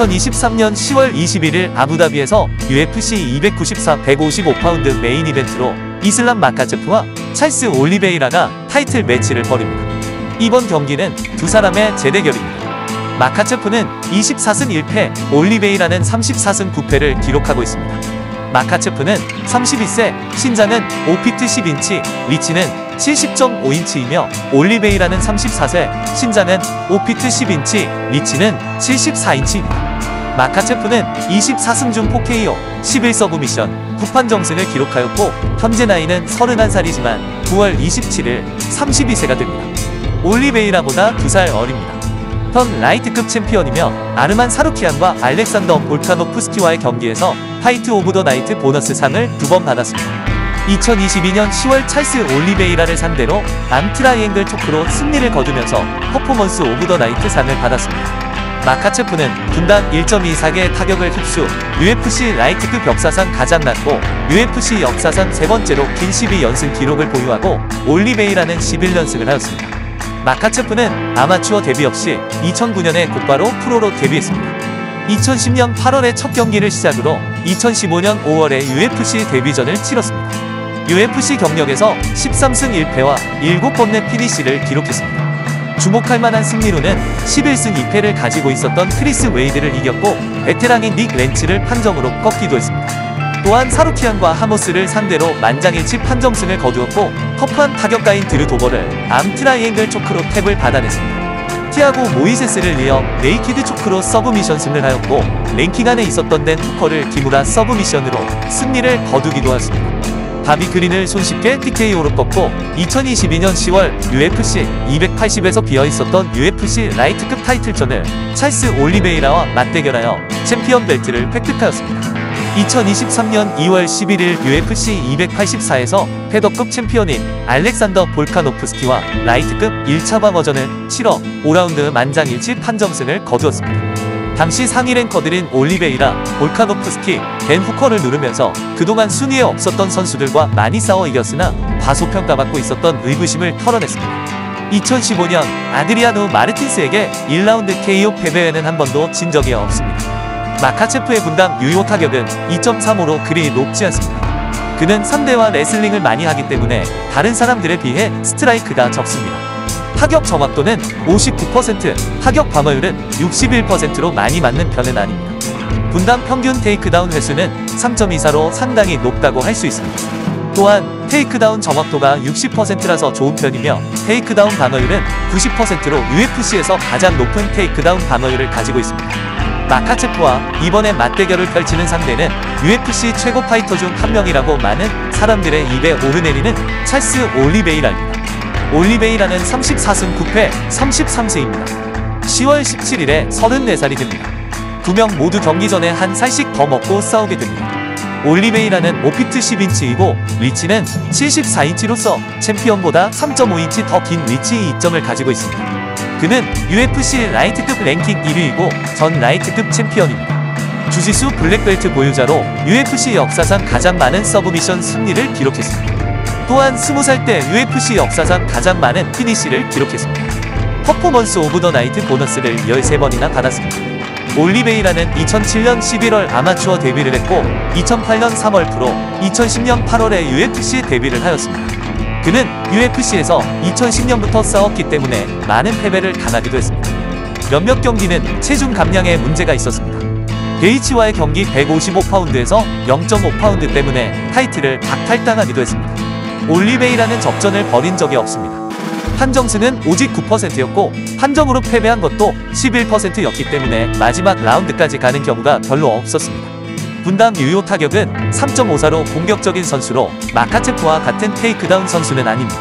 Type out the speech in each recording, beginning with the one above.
2023년 10월 21일 아부다비에서 UFC 294 155파운드 메인 이벤트로 이슬람 마카체프와 찰스 올리베이라가 타이틀 매치를 벌입니다. 이번 경기는 두 사람의 재대결입니다. 마카체프는 24승 1패, 올리베이라는 34승 9패를 기록하고 있습니다. 마카체프는 32세, 신장은 5피트 10인치, 리치는 70.5인치이며 올리베이라는 34세, 신장은 5피트 10인치, 리치는 74인치입니다. 마카체프는 24승 중 4KO, 11서브미션, 9판정승을 기록하였고 현재 나이는 31살이지만 9월 27일 32세가 됩니다. 올리베이라보다 2살 어립니다. 현 라이트급 챔피언이며 아르만 사루키안과 알렉산더 볼카노프스키와의 경기에서 파이트 오브 더 나이트 보너스 상을 2번 받았습니다. 2022년 10월 찰스 올리베이라를 상대로 암트라이앵글 초크로 승리를 거두면서 퍼포먼스 오브 더 나이트 상을 받았습니다. 마카체프는 분당 1.24개의 타격을 흡수, UFC 라이트급 역사상 가장 낮고 UFC 역사상 세 번째로 긴 12연승 기록을 보유하고 올리베이라는 11연승을 하였습니다. 마카체프는 아마추어 데뷔 없이 2009년에 곧바로 프로로 데뷔했습니다. 2010년 8월에 첫 경기를 시작으로 2015년 5월에 UFC 데뷔전을 치렀습니다. UFC 경력에서 13승 1패와 7번의 피니시를 기록했습니다. 주목할 만한 승리로는 11승 2패를 가지고 있었던 크리스 웨이드를 이겼고 베테랑인 닉 렌츠를 판정으로 꺾기도 했습니다. 또한 사루키안과 하모스를 상대로 만장일치 판정승을 거두었고 터프한 타격가인 드류 도버를 암트라이앵글 초크로 탭을 받아냈습니다. 티아고 모이세스를 이어 네이키드 초크로 서브미션 승을 하였고 랭킹 안에 있었던 댄 후커를 기무라 서브미션으로 승리를 거두기도 하였습니다. 바비 그린을 손쉽게 TKO로 꺾고 2022년 10월 UFC 280에서 비어있었던 UFC 라이트급 타이틀전을 찰스 올리베이라와 맞대결하여 챔피언 벨트를 획득하였습니다. 2023년 2월 11일 UFC 284에서 패더급 챔피언인 알렉산더 볼카노프스키와 라이트급 1차 방어전을 치러 5라운드 만장일치 판정승을 거두었습니다. 당시 상위 랭커들인 올리베이라, 볼카노프스키, 댄 후커를 누르면서 그동안 순위에 없었던 선수들과 많이 싸워 이겼으나 과소평가받고 있었던 의구심을 털어냈습니다. 2015년 아드리아누 마르틴스에게 1라운드 KO 패배에는 한 번도 진 적이 없습니다. 마카체프의 분당 유효 타격은 2.35로 그리 높지 않습니다. 그는 상대와 레슬링을 많이 하기 때문에 다른 사람들에 비해 스트라이크가 적습니다. 타격 정확도는 59%, 타격 방어율은 61%로 많이 맞는 편은 아닙니다. 분당 평균 테이크다운 횟수는 3.24로 상당히 높다고 할 수 있습니다. 또한 테이크다운 정확도가 60%라서 좋은 편이며 테이크다운 방어율은 90%로 UFC에서 가장 높은 테이크다운 방어율을 가지고 있습니다. 마카체프와 이번에 맞대결을 펼치는 상대는 UFC 최고 파이터 중 한 명이라고 많은 사람들의 입에 오르내리는 찰스 올리베이라입니다. 올리베이라는 34승 9패 33세입니다. 10월 17일에 34살이 됩니다. 두 명 모두 경기 전에 한 살씩 더 먹고 싸우게 됩니다. 올리베이라는 5피트 10인치이고 리치는 74인치로서 챔피언보다 3.5인치 더 긴 리치 이점을 가지고 있습니다. 그는 UFC 라이트급 랭킹 1위이고 전 라이트급 챔피언입니다. 주짓수 블랙벨트 보유자로 UFC 역사상 가장 많은 서브미션 승리를 기록했습니다. 또한 20살 때 UFC 역사상 가장 많은 피니시를 기록했습니다. 퍼포먼스 오브 더 나이트 보너스를 13번이나 받았습니다. 올리베이라는 2007년 11월 아마추어 데뷔를 했고 2008년 3월 프로, 2010년 8월에 UFC 데뷔를 하였습니다. 그는 UFC에서 2010년부터 싸웠기 때문에 많은 패배를 당하기도 했습니다. 몇몇 경기는 체중 감량에 문제가 있었습니다. 게이치와의 경기 155파운드에서 0.5파운드 때문에 타이틀을 박탈당하기도 했습니다. 올리베이라는 접전을 벌인 적이 없습니다. 판정승은 오직 9%였고 판정으로 패배한 것도 11%였기 때문에 마지막 라운드까지 가는 경우가 별로 없었습니다. 분당 유효 타격은 3.54로 공격적인 선수로 마카체프와 같은 테이크다운 선수는 아닙니다.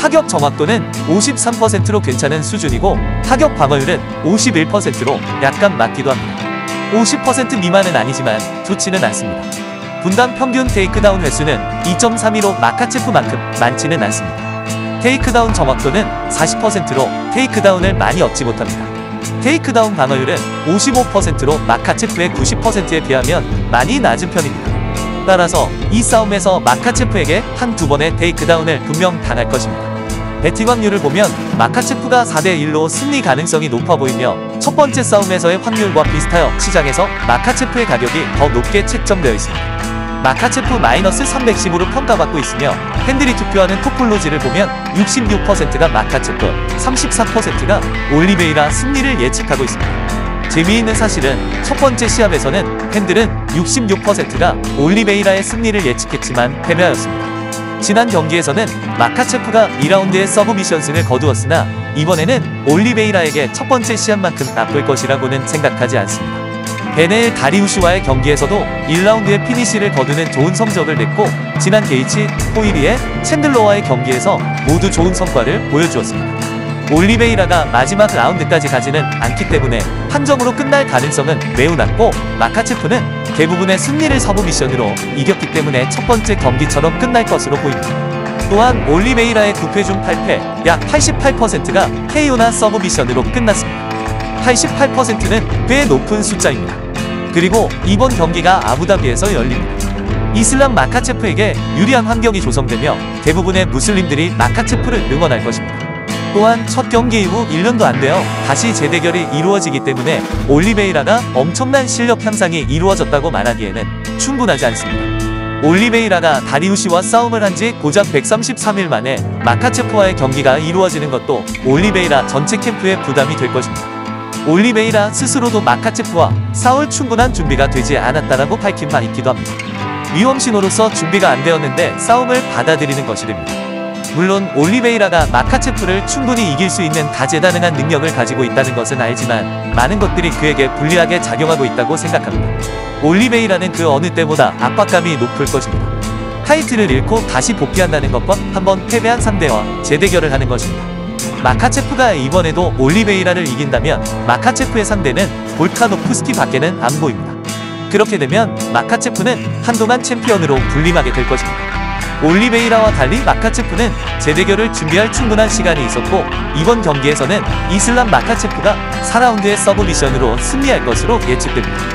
타격 정확도는 53%로 괜찮은 수준이고 타격 방어율은 51%로 약간 맞기도 합니다. 50% 미만은 아니지만 좋지는 않습니다. 분당 평균 테이크다운 횟수는 2.32로 마카체프만큼 많지는 않습니다. 테이크다운 정확도는 40%로 테이크다운을 많이 얻지 못합니다. 테이크다운 방어율은 55%로 마카체프의 90%에 비하면 많이 낮은 편입니다. 따라서 이 싸움에서 마카체프에게 한두 번의 테이크다운을 분명 당할 것입니다. 배팅 확률을 보면 마카체프가 4대1로 승리 가능성이 높아 보이며 첫 번째 싸움에서의 확률과 비슷하여 시장에서 마카체프의 가격이 더 높게 책정되어 있습니다. 마카체프 -310으로 평가받고 있으며 팬들이 투표하는 톱플로지를 보면 66%가 마카체프, 34%가 올리베이라 승리를 예측하고 있습니다. 재미있는 사실은 첫 번째 시합에서는 팬들은 66%가 올리베이라의 승리를 예측했지만 패배하였습니다. 지난 경기에서는 마카체프가 2라운드의 서브미션승을 거두었으나 이번에는 올리베이라에게 첫 번째 시합만큼 나쁠 것이라고는 생각하지 않습니다. 베네일 다리우시와의 경기에서도 1라운드의 피니시를 거두는 좋은 성적을 냈고 지난 게이치, 포이리의 챈들러와의 경기에서 모두 좋은 성과를 보여주었습니다. 올리베이라가 마지막 라운드까지 가지는 않기 때문에 한 점으로 끝날 가능성은 매우 낮고 마카체프는 대부분의 승리를 서브미션으로 이겼기 때문에 첫 번째 경기처럼 끝날 것으로 보입니다. 또한 올리베이라의 9패 중 8패, 약 88%가 KO나 서브미션으로 끝났습니다. 88%는 꽤 높은 숫자입니다. 그리고 이번 경기가 아부다비에서 열립니다. 이슬람 마카체프에게 유리한 환경이 조성되며 대부분의 무슬림들이 마카체프를 응원할 것입니다. 또한 첫 경기 이후 1년도 안 되어 다시 재대결이 이루어지기 때문에 올리베이라가 엄청난 실력 향상이 이루어졌다고 말하기에는 충분하지 않습니다. 올리베이라가 다리우시와 싸움을 한 지 고작 133일 만에 마카체프와의 경기가 이루어지는 것도 올리베이라 전체 캠프에 부담이 될 것입니다. 올리베이라 스스로도 마카체프와 싸울 충분한 준비가 되지 않았다라고 밝힌 바 있기도 합니다. 위험신호로서 준비가 안 되었는데 싸움을 받아들이는 것이 됩니다. 물론 올리베이라가 마카체프를 충분히 이길 수 있는 다재다능한 능력을 가지고 있다는 것은 알지만 많은 것들이 그에게 불리하게 작용하고 있다고 생각합니다. 올리베이라는 그 어느 때보다 압박감이 높을 것입니다. 타이틀을 잃고 다시 복귀한다는 것과 한번 패배한 상대와 재대결을 하는 것입니다. 마카체프가 이번에도 올리베이라를 이긴다면 마카체프의 상대는 볼카노프스키 밖에는 안 보입니다. 그렇게 되면 마카체프는 한동안 챔피언으로 군림하게 될 것입니다. 올리베이라와 달리 마카체프는 재대결을 준비할 충분한 시간이 있었고 이번 경기에서는 이슬람 마카체프가 4라운드의 서브미션으로 승리할 것으로 예측됩니다.